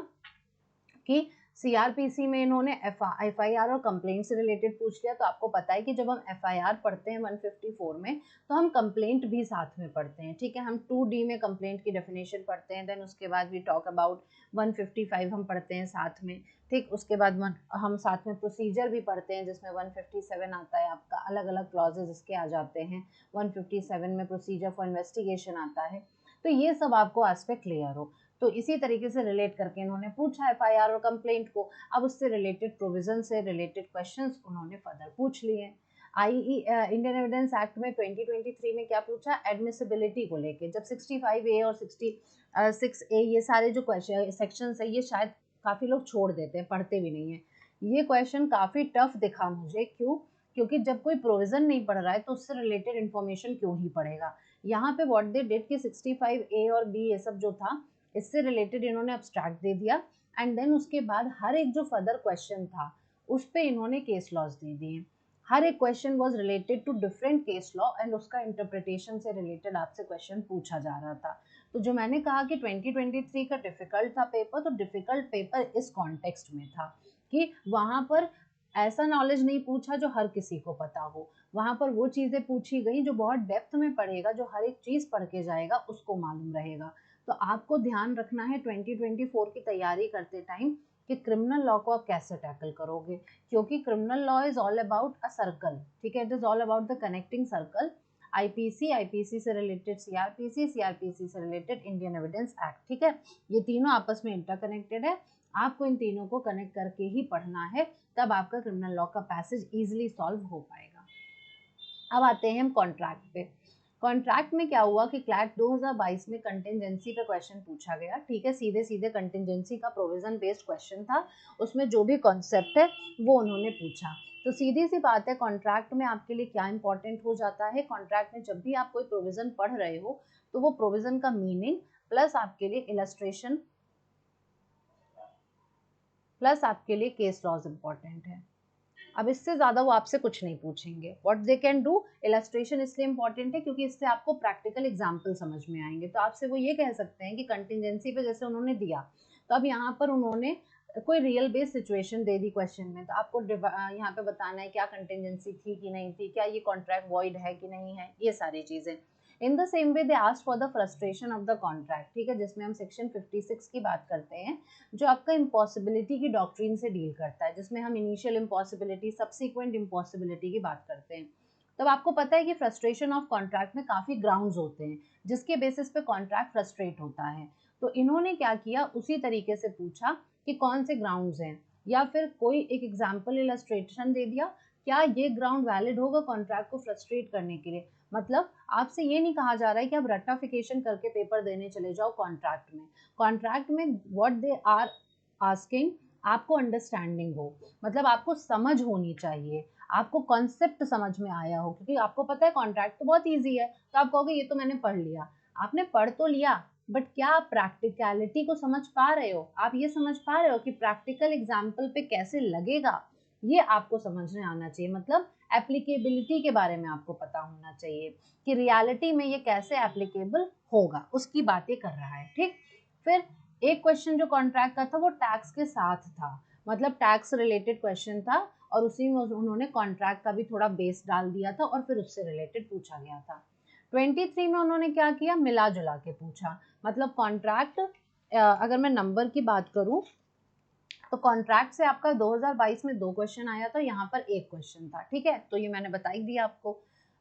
कि सीआरपीसी में इन्होंने एफआईआर और कंप्लेंट से रिलेटेड पूछ लिया। तो आपको पता है कि जब हम एफआईआर पढ़ते हैं 154 में तो हम कंप्लेंट भी साथ में पढ़ते हैं। ठीक है, हम 2D में कंप्लेंट की डेफिनेशन पढ़ते हैं, देन उसके बाद वी टॉक अबाउट 155 हम पढ़ते हैं साथ में। ठीक, उसके बाद हम साथ में प्रोसीजर भी पढ़ते हैं जिसमें 157 आता है आपका, अलग अलग क्लॉजेज इसके आ जाते हैं। 157 में प्रोसीजर फॉर इन्वेस्टिगेशन आता है। तो ये सब आपको एस्पेक्ट क्लियर हो, तो इसी तरीके से रिलेट करके इन्होंने पूछा एफआईआर और कंप्लेंट को। अब उससे रिलेटेड प्रोविजन से रिलेटेड क्वेश्चंस उन्होंने फर्दर पूछ लिए। इंडियन एविडेंस एक्ट में 2023 में क्या पूछा, एडमिसिबिलिटी को लेके। जब 65A और 66A ये सारे जो क्वेश्चन सेक्शंस है ये शायद काफ़ी लोग छोड़ देते हैं, पढ़ते भी नहीं है। ये क्वेश्चन काफ़ी टफ दिखा मुझे, क्यों? क्योंकि जब कोई प्रोविजन नहीं पढ़ रहा है तो उससे रिलेटेड इन्फॉर्मेशन क्यों ही पढ़ेगा। यहाँ पे व्हाट दे डिड कि 65A और B ये सब जो था इससे रिलेटेड इन्होंने अब्स्ट्रैक्ट दे दिया, एंड देन उसके बाद हर एक जो फर्दर क्वेश्चन था उस पे इन्होंने केस लॉज दे दिए। हर एक question was related to different case law and उसका इंटरप्रिटेशन से रिलेटेड आपसे क्वेश्चन पूछा जा रहा था। तो जो मैंने कहा कि 2023 का डिफिकल्ट था पेपर, तो डिफिकल्ट पेपर इस कॉन्टेक्स्ट में था कि वहां पर ऐसा नॉलेज नहीं पूछा जो हर किसी को पता हो, वहां पर वो चीजें पूछी गई जो बहुत डेप्थ में पढ़ेगा, जो हर एक चीज पढ़ के जाएगा उसको मालूम रहेगा। तो आपको ध्यान रखना है 2024 की तैयारी करते टाइम कि क्रिमिनल लॉ को आप कैसे टैकल करोगे, क्योंकि criminal law is all about a circle. ठीक है, it is all about the connecting circle. IPC से रिलेटेड सीआरपीसी से रिलेटेड इंडियन एविडेंस एक्ट। ठीक है, ये तीनों आपस में इंटरकनेक्टेड है, आपको इन तीनों को कनेक्ट करके ही पढ़ना है, तब आपका क्रिमिनल लॉ का पैसेज इजीली सॉल्व हो पाएगा। अब आते हैं हम कॉन्ट्रैक्ट पे। कॉन्ट्रैक्ट में क्या हुआ कि क्लैट 2022 में कंटिजेंसी पे क्वेश्चन पूछा गया। ठीक है, सीधे सीधे कंटिजेंसी का प्रोविजन बेस्ड क्वेश्चन था, उसमें जो भी कॉन्सेप्ट है वो उन्होंने पूछा। तो सीधी सी बात है, कॉन्ट्रैक्ट में आपके लिए क्या इंपॉर्टेंट हो जाता है, कॉन्ट्रैक्ट में जब भी आप कोई प्रोविजन पढ़ रहे हो तो वो प्रोविजन का मीनिंग प्लस आपके लिए इलस्ट्रेशन प्लस आपके लिए केस लॉज इंपॉर्टेंट है। अब इससे ज्यादा वो आपसे कुछ नहीं पूछेंगे। What they can do, illustration इसलिए इंपॉर्टेंट है क्योंकि इससे आपको प्रैक्टिकल एग्जाम्पल समझ में आएंगे। तो आपसे वो ये कह सकते हैं कि कंटिजेंसी पे जैसे उन्होंने दिया, तो अब यहाँ पर उन्होंने कोई real based situation they the question में, तो आपको यहाँ पे बताना है क्या कंटिजेंसी थी कि नहीं थी, क्या ये कॉन्ट्रैक्ट वॉइड है कि नहीं है, ये सारी चीजें। In the same way they asked for the frustration of the contract. ठीक है, जिसमें हम सेक्शन 56 की बात करते हैं, जो आपका इम्पॉसिबिलिटी की डॉक्ट्रिन से डील करता है, जिसमें हम इनिशियल इम्पॉसिबिलिटी सब्सिक्वेंट इम्पॉसिबिलिटी की बात करते हैं। तब आपको पता है कि फ्रस्ट्रेशन ऑफ कॉन्ट्रैक्ट में काफ़ी ग्राउंड्स होते हैं जिसके बेसिस पे कॉन्ट्रैक्ट फ्रस्ट्रेट होता है। तो इन्होंने क्या किया, उसी तरीके से पूछा कि कौन से ग्राउंड्स हैं, या फिर कोई एक एग्जाम्पल इलस्ट्रेशन दे दिया, क्या ये ग्राउंड वैलिड होगा कॉन्ट्रैक्ट को फ्रस्ट्रेट करने के लिए। मतलब आपसे ये नहीं कहा जा रहा है कि आप रट्टाफिकेशन करके पेपर देने चले जाओ कॉन्ट्रैक्ट में। कॉन्ट्रैक्ट में व्हाट दे आर आस्किंग, आपको अंडरस्टैंडिंग हो, मतलब आपको समझ होनी चाहिए, आपको कॉन्सेप्ट समझ में आया हो, क्योंकि आपको पता है कॉन्ट्रैक्ट तो बहुत इजी है, तो आप कहोगे ये तो मैंने पढ़ लिया। आपने पढ़ तो लिया, बट क्या आप प्रैक्टिकलिटी को समझ पा रहे हो, आप ये समझ पा रहे हो कि प्रैक्टिकल एग्जाम्पल पे कैसे लगेगा, ये आपको समझ में आना चाहिए। मतलब एप्लीकेबिलिटी के बारे में आपको पता होना चाहिए कि रियलिटी में ये कैसे एप्लीकेबल होगा, उसकी बातें कर रहा है। ठीक, फिर एक क्वेश्चन जो कॉन्ट्रैक्ट का था वो टैक्स के साथ था, मतलब टैक्स रिलेटेड क्वेश्चन था, और उसी में उन्होंने कॉन्ट्रैक्ट का भी थोड़ा बेस डाल दिया था और फिर उससे रिलेटेड पूछा गया था। 23 में उन्होंने क्या किया, मिला जुला के पूछा। मतलब कॉन्ट्रैक्ट, अगर मैं नंबर की बात करूं तो कॉन्ट्रैक्ट से आपका 2022 में 2 क्वेश्चन आया था, यहाँ पर 1 क्वेश्चन था। ठीक है, तो ये मैंने बता ही दिया आपको।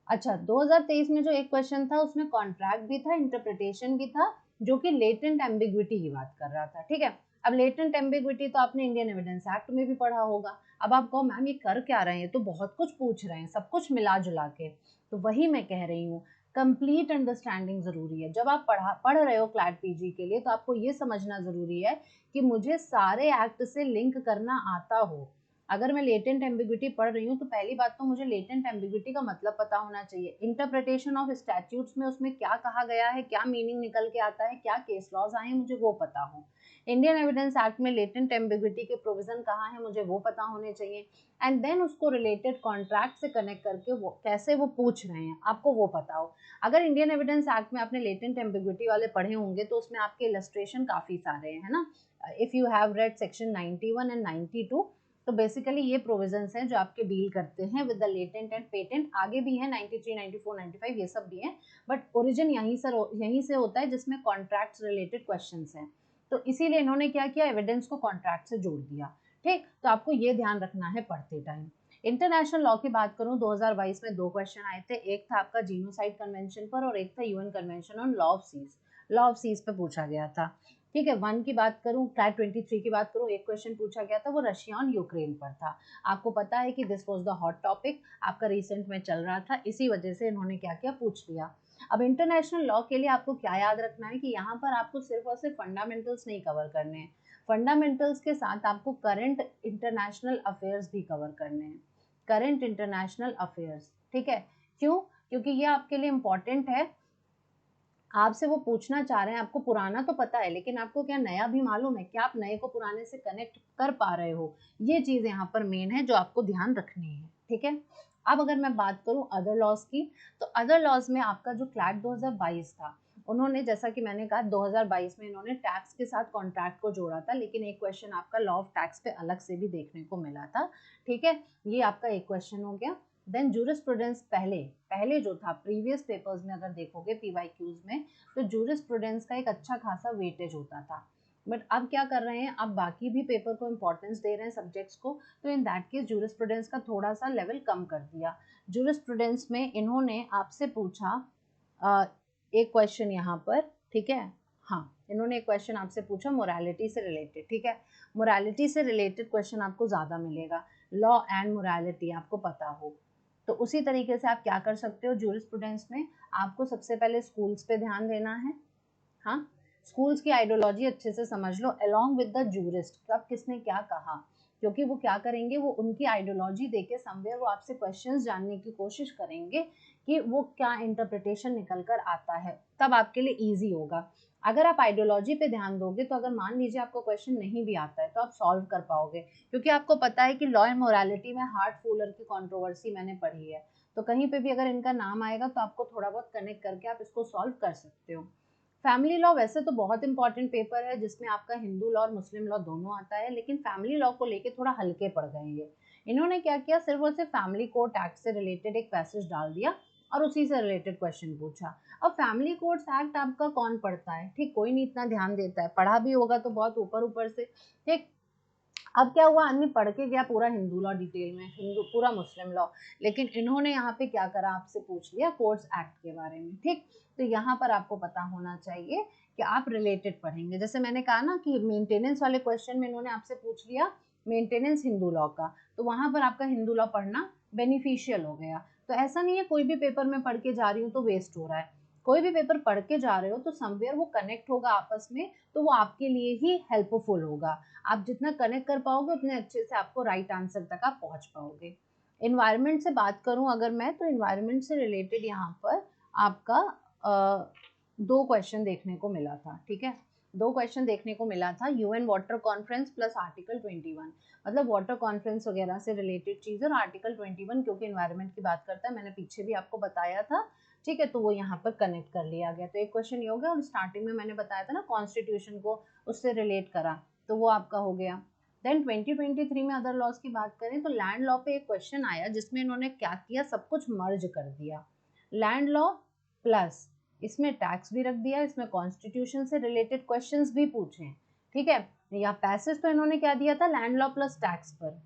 अच्छा, 2023 में जो 1 क्वेश्चन था उसमें कॉन्ट्रैक्ट भी था, इंटरप्रिटेशन भी था, जो कि लेटेंट एम्बिग्विटी की बात कर रहा था। ठीक है, अब लेटेंट एम्बिग्विटी तो आपने इंडियन एविडेंस एक्ट में भी पढ़ा होगा। अब आप कहो मैम ये कर क्या रहे हैं, तो बहुत कुछ पूछ रहे हैं, सब कुछ मिला जुला के। तो वही मैं कह रही हूँ, कंप्लीट अंडरस्टैंडिंग जरूरी है। जब आप पढ़ रहे हो क्लैट पीजी के लिए, तो आपको ये समझना जरूरी है कि मुझे सारे एक्ट से लिंक करना आता हो। अगर मैं लेटेंट एम्बिग्विटी पढ़ रही हूँ तो पहली बात तो मुझे लेटेंट एम्बिग्विटी का मतलब पता होना चाहिए, इंटरप्रिटेशन ऑफ स्टैट्यूट्स में उसमें क्या कहा गया है, क्या मीनिंग निकल के आता है, क्या केस लॉज आए हैं, मुझे वो पता हो। इंडियन एविडेंस एक्ट में लेटेंट एम्बिग्विटी के प्रोविजन कहाँ है, मुझे वो पता होने चाहिए। एंड देन उसको रिलेटेड कॉन्ट्रैक्ट से कनेक्ट करके वो कैसे वो पूछ रहे हैं आपको वो पता हो। अगर इंडियन एविडेंस एक्ट में आपने लेटेंट एम्बिग्विटी वाले पढ़े होंगे तो उसमें आपके इलस्ट्रेशन काफी सारे हैं, है ना। If you have read section 91 and 92, तो बेसिकली ये प्रोविजंस हैं जो आपके डील करते हैं with the latent and patent. आगे भी है 93, 94, 95 ये सब भी हैं, बट ओरिजिन यहीं से होता है जिसमें कॉन्ट्रैक्ट्स रिलेटेड क्वेश्चंस हैं। तो इसीलिए इन्होंने क्या किया, एविडेंस को कॉन्ट्रैक्ट से जोड़ दिया। ठीक, तो आपको ये ध्यान रखना है पढ़ते टाइम। इंटरनेशनल लॉ की बात करूं, 2022 में 2 क्वेश्चन आए थे। एक था आपका जीनोसाइड कन्वेंशन पर और एक था UN convention on law of seas. Law of seas पे पूछा गया था। ठीक है, 1 की बात करूं, क्लैट 23 की बात करूं, एक क्वेश्चन पूछा गया था, वो रशिया और यूक्रेन पर था। आपको पता है कि this was the hot topic, आपका रिसेंट में चल रहा था, इसी वजह से इन्होंने क्या किया, पूछ लिया। अब इंटरनेशनल लॉ के लिए आपको क्या याद रखना है कि यहाँ पर आपको सिर्फ और सिर्फ फंडामेंटल्स नहीं कवर करने हैं, फंडामेंटल्स के साथ आपको करंट इंटरनेशनल अफेयर्स भी कवर करने हैं, करंट इंटरनेशनल अफेयर्स। ठीक है, क्यों, क्योंकि ये आपके लिए इंपॉर्टेंट है। आपसे वो पूछना चाह रहे हैं, आपको पुराना तो पता है लेकिन आपको क्या नया भी मालूम है, क्या आप नए को पुराने से कनेक्ट कर पा रहे हो, ये चीज यहाँ पर मेन है जो आपको ध्यान रखनी है। ठीक है, अब अगर मैं बात करूं अदर लॉज की, तो अदर लॉज में आपका जो क्लैट 2022 था, उन्होंने जैसा कि मैंने कहा 2022 में इन्होंने टैक्स के साथ कॉन्ट्रैक्ट को जोड़ा था, लेकिन एक क्वेश्चन आपका लॉ ऑफ टैक्स पे अलग से भी देखने को मिला था। ठीक है, ये आपका एक क्वेश्चन हो गया। देन जूरिस्प्रूडेंस पहले पहले जो था प्रीवियस पेपर्स में अगर देखोगे पीवाईक्यूज में, तो जूरिस्प्रूडेंस का एक अच्छा खासा वेटेज होता था। बट अब क्या कर रहे हैं, अब बाकी भी पेपर को इंपॉर्टेंस दे रहे हैं सब्जेक्ट्स को, तो इन दैट केस जूरिस्प्रूडेंस का थोड़ा सा लेवल कम कर दिया। जूरिस्प्रूडेंस में इन्होंने आपसे पूछा एक क्वेश्चन यहाँ पर, ठीक है, हाँ इन्होंने एक क्वेश्चन आपसे पूछा मोरालिटी से रिलेटेड। ठीक है, मोरालिटी से रिलेटेड क्वेश्चन आपको ज़्यादा मिलेगा, लॉ एंड मोरालिटी आपको पता हो। तो उसी तरीके से आप क्या कर सकते हो, जूरिस्प्रूडेंस में आपको सबसे पहले स्कूल्स पे ध्यान देना है। हाँ, स्कूल्स की आइडियोलॉजी अच्छे से समझ लो अलोंग विद द जूरिस्ट, कब किसने क्या कहा, क्योंकि वो क्या करेंगे, वो उनकी आइडियोलॉजी देके समवेयर वो आपसे क्वेश्चंस जानने की कोशिश करेंगे कि वो क्या इंटरप्रिटेशन निकल कर आता है, तब आपके लिए ईजी होगा। अगर आप आइडियोलॉजी पे ध्यान दोगे तो अगर मान लीजिए आपको क्वेश्चन नहीं भी आता है तो आप सॉल्व कर पाओगे, क्योंकि आपको पता है कि लॉ एंड मोरालिटी में हार्ट फूलर की कंट्रोवर्सी मैंने पढ़ी है, तो कहीं पे भी अगर इनका नाम आएगा तो आपको थोड़ा बहुत कनेक्ट करके आप इसको सॉल्व कर सकते हो। फैमिली लॉ वैसे तो बहुत इंपॉर्टेंट पेपर है जिसमें आपका हिंदू लॉ और मुस्लिम लॉ दोनों आता है, लेकिन फैमिली लॉ को लेके थोड़ा हल्के पड़ गए ये। इन्होंने क्या किया, सिर्फ और सिर्फ फैमिली कोर्ट एक्ट से रिलेटेड एक पैसेज डाल दिया और उसी से रिलेटेड क्वेश्चन पूछा। अब फैमिली कोर्ट्स एक्ट आपका कौन पढ़ता है, ठीक, कोई नहीं इतना ध्यान देता है, पढ़ा भी होगा तो बहुत ऊपर ऊपर से। ठीक, अब क्या हुआ, आदमी पढ़ के गया पूरा हिंदू लॉ डिटेल में, हिंदू पूरा मुस्लिम लॉ, लेकिन इन्होंने यहाँ पे क्या करा, आपसे पूछ लिया कोर्ट्स एक्ट के बारे में। ठीक, तो यहाँ पर आपको पता होना चाहिए कि आप रिलेटेड पढ़ेंगे। जैसे मैंने कहा ना कि मेंटेनेंस वाले क्वेश्चन में इन्होंने आपसे पूछ लिया मेंटेनेंस हिंदू लॉ का, तो वहां पर आपका हिंदू लॉ पढ़ना बेनिफिशियल हो गया। तो ऐसा नहीं है कोई भी पेपर में पढ़ के जा रही हूँ तो वेस्ट हो रहा है, कोई भी पेपर पढ़ के जा रहे हो तो समवेयर वो कनेक्ट होगा आपस में, तो वो आपके लिए ही हेल्पफुल होगा। आप जितना कनेक्ट कर पाओगे उतने अच्छे से आपको राइट आंसर तक आप पहुंच पाओगे। इन्वायरमेंट से बात करूं अगर मैं, तो इन्वायरमेंट से रिलेटेड यहाँ पर आपका 2 क्वेश्चन देखने को मिला था। ठीक है, 2 क्वेश्चन देखने को मिला था, UN water conference plus article 21, मतलब वाटर कॉन्फ्रेंस वगैरह से रिलेटेड चीज़, और आर्टिकल 21 क्योंकि इन्वायरमेंट की बात करता है, मैंने पीछे भी आपको बताया था। ठीक है, तो वो यहाँ पर कनेक्ट कर लिया गया, तो एक क्वेश्चन ये हो गया, और स्टार्टिंग में मैंने बताया था ना कॉन्स्टिट्यूशन को उससे रिलेट करा, तो वो आपका हो गया। देन 2023 में अदर लॉज की बात करें तो लैंड लॉ पे एक क्वेश्चन आया जिसमें इन्होंने क्या किया, सब कुछ मर्ज कर दिया, लैंड लॉ प्लस इसमें टैक्स भी रख दिया, इसमें कॉन्स्टिट्यूशन से रिलेटेड क्वेश्चंस भी पूछे। ठीक है, या पैसेज तो इन्होंने क्या दिया था, लैंड लॉ प्लस टैक्स पर।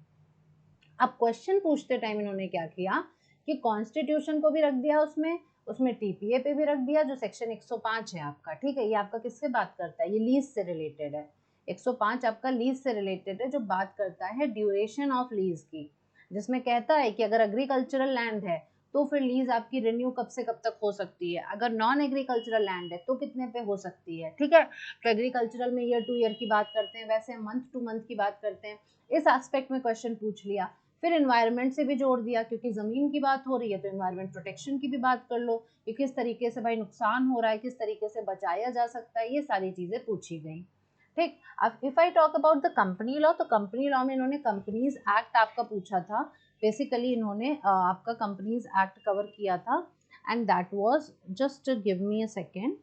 अब क्वेश्चन पूछते टाइम इन्होंने क्या किया कि कॉन्स्टिट्यूशन को भी रख दिया उसमें, उसमें टीपीए पे भी रख दिया जो सेक्शन 105 है आपका। ठीक है, ये आपका किससे बात करता है, ये लीज से रिलेटेड है, 105 आपका लीज से रिलेटेड है, जो बात करता है ड्यूरेशन ऑफ लीज की, जिसमें कहता है कि अगर एग्रीकल्चरल लैंड है तो फिर लीज आपकी रिन्यू कब से कब तक हो सकती है, अगर नॉन एग्रीकल्चरल लैंड है तो कितने पे हो सकती है। ठीक है, तो एग्रीकल्चरल में ईयर टू ईयर की बात करते हैं, वैसे मंथ टू मंथ की बात करते हैं। इस एस्पेक्ट में क्वेश्चन पूछ लिया। फिर एनवायरनमेंट से भी जोड़ दिया, क्योंकि जमीन की बात हो रही है तो एनवायरनमेंट प्रोटेक्शन की भी बात कर लो कि किस तरीके से भाई नुकसान हो रहा है, किस तरीके से बचाया जा सकता है, ये सारी चीजें पूछी गई। ठीक, अब if I talk about the company law, तो कंपनी लॉ में इन्होंने कंपनीज एक्ट आपका पूछा था। बेसिकली इन्होंने आपका कंपनीज एक्ट कवर किया था, and that was, just give me a second,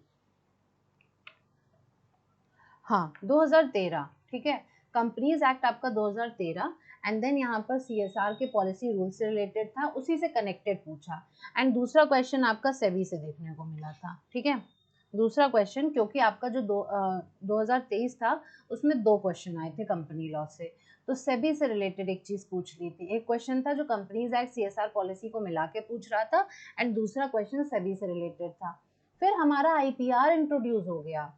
हाँ 2013। ठीक है, कंपनीज एक्ट आपका 2013, एंड देन यहाँ पर सीएसआर के पॉलिसी रूल से रिलेटेड था, उसी से कनेक्टेड पूछा। एंड दूसरा क्वेश्चन आपका सेबी से देखने को मिला था। ठीक है, दूसरा क्वेश्चन, क्योंकि आपका जो 2023 था उसमें 2 क्वेश्चन आए थे कंपनी लॉ से, तो सेबी से रिलेटेड एक चीज पूछ ली थी। एक क्वेश्चन था जो कंपनीज एक्ट सीएसआर पॉलिसी को मिला के पूछ रहा था, एंड दूसरा क्वेश्चन सेबी से रिलेटेड था। फिर हमारा आईपीआर इंट्रोड्यूस हो गया।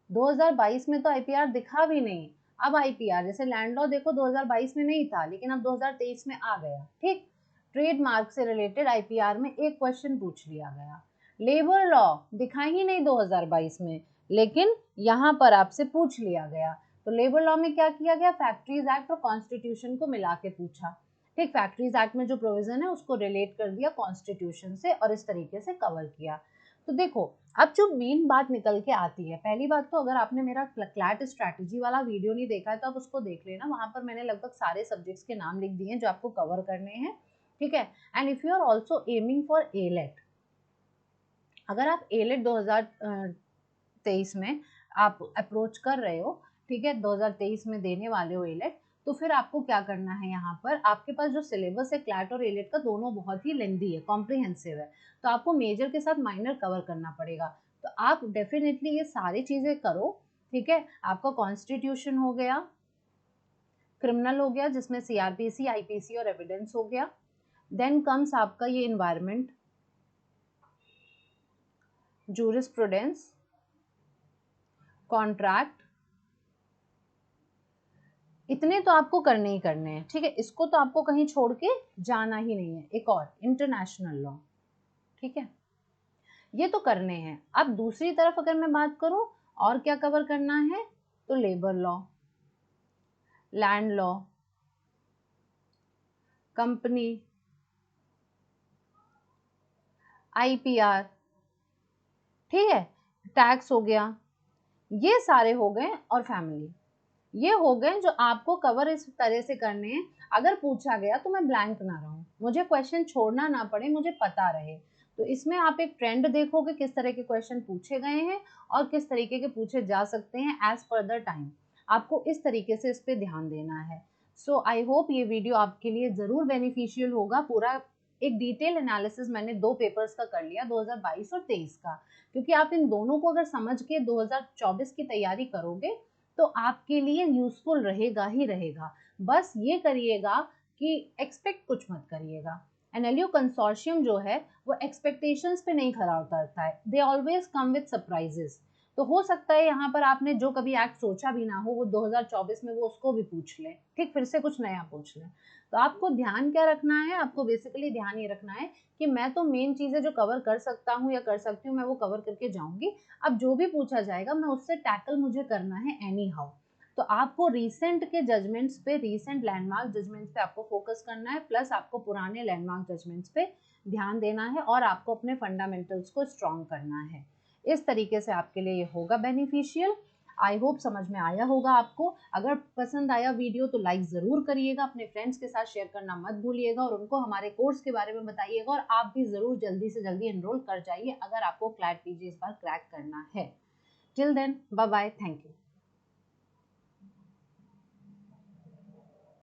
2022 में तो आईपीआर दिखा भी नहीं, अब आईपीआर, जैसे लैंड लॉ देखो 2022 में नहीं था, लेकिन अब 2023 में आ गया। ठीक, ट्रेडमार्क से रिलेटेड आईपीआर में एक क्वेश्चन पूछ लिया गया। लेबर लॉ दिखा ही नहीं 2022 में, लेकिन यहाँ पर आपसे पूछ लिया गया। तो लेबर लॉ में क्या किया गया, फैक्ट्रीज एक्ट और कॉन्स्टिट्यूशन को मिला के पूछा। ठीक, फैक्ट्रीज एक्ट में जो प्रोविजन है उसको रिलेट कर दिया कॉन्स्टिट्यूशन से, और इस तरीके से कवर किया। तो देखो, अब जो मेन बात निकल के आती है, पहली बात तो अगर आपने मेरा क्लैट स्ट्रैटेजी वाला वीडियो नहीं देखा है तो आप उसको देख लेना, वहां पर मैंने लगभग सारे सब्जेक्ट्स के नाम लिख दिए हैं जो आपको कवर करने हैं। ठीक है, and if you are also aiming for AILET, अगर आप एलेट 2023 में आप अप्रोच कर रहे हो, ठीक है, 2023 में देने वाले हो एलेट, तो फिर आपको क्या करना है, यहाँ पर आपके पास जो सिलेबस है क्लैट और एलेट का दोनों बहुत ही लेंदी है, कॉम्प्रिहेंसिव है, तो आपको मेजर के साथ माइनर कवर करना पड़ेगा। तो आप डेफिनेटली ये सारी चीजें करो। ठीक है, आपका कॉन्स्टिट्यूशन हो गया, क्रिमिनल हो गया जिसमें सीआरपीसी, आईपीसी और एविडेंस हो गया, देन कम्स आपका ये इन्वायरमेंट, जूरिस्प्रूडेंस, कॉन्ट्रैक्ट, इतने तो आपको करने ही करने हैं। ठीक है, इसको तो आपको कहीं छोड़ के जाना ही नहीं है। एक और इंटरनेशनल लॉ, ठीक है, ये तो करने हैं। अब दूसरी तरफ अगर मैं बात करूं और क्या कवर करना है, तो labour law, land law, company, IPR, ठीक है, टैक्स हो गया, ये सारे हो गए, और फैमिली, ये हो गए जो आपको कवर इस तरह से करने हैं। अगर पूछा गया तो मैं ब्लैंक ना रहूं, मुझे क्वेश्चन छोड़ना ना पड़े, मुझे पता रहे। तो इसमें आप एक ट्रेंड देखोगे किस तरह के क्वेश्चन पूछे गए हैं और किस तरीके के पूछे जा सकते हैं एज पर द टाइम। आपको इस तरीके से इस पे ध्यान देना है। सो आई होप ये वीडियो आपके लिए जरूर बेनिफिशियल होगा। पूरा एक डिटेल एनालिसिस मैंने 2 पेपर्स का कर लिया, 2022 और 23 का, क्योंकि आप इन दोनों को अगर समझ के 2024 की तैयारी करोगे तो आपके लिए यूजफुल रहेगा ही रहेगा। बस ये करिएगा कि एक्सपेक्ट कुछ मत करिएगा। एनएलयू कंसोर्शियम जो है वो एक्सपेक्टेशंस पे नहीं खरा उतरता है, they always come with surprises. तो हो सकता है यहाँ पर आपने जो कभी एक्ट सोचा भी ना हो वो 2024 में वो उसको भी पूछ ले, ठीक, फिर से कुछ नया पूछ ले। तो आपको ध्यान क्या रखना है, आपको बेसिकली ध्यान ये रखना है कि मैं तो मेन चीजें जो कवर कर सकता हूँ या कर सकती हूँ मैं वो कवर करके जाऊंगी। अब जो भी पूछा जाएगा मैं उससे टैकल मुझे करना है एनी हाउ। तो आपको रीसेंट के जजमेंट्स पे, रीसेंट लैंडमार्क जजमेंट्स पे आपको फोकस करना है, प्लस आपको पुराने लैंडमार्क जजमेंट्स पे ध्यान देना है, और आपको अपने फंडामेंटल्स को स्ट्रॉन्ग करना है। इस तरीके से आपके लिए ये होगा बेनिफिशियल। आई होप समझ में आया होगा आपको। अगर पसंद आया वीडियो तो लाइक ज़रूर करिएगा, अपने फ्रेंड्स के साथ शेयर करना मत भूलिएगा, और उनको हमारे कोर्स के बारे में बताइएगा, और आप भी ज़रूर जल्दी से जल्दी एनरोल कर जाइए अगर आपको क्लैट पीजी इस बार क्रैक करना है। Till then, bye bye, thank you.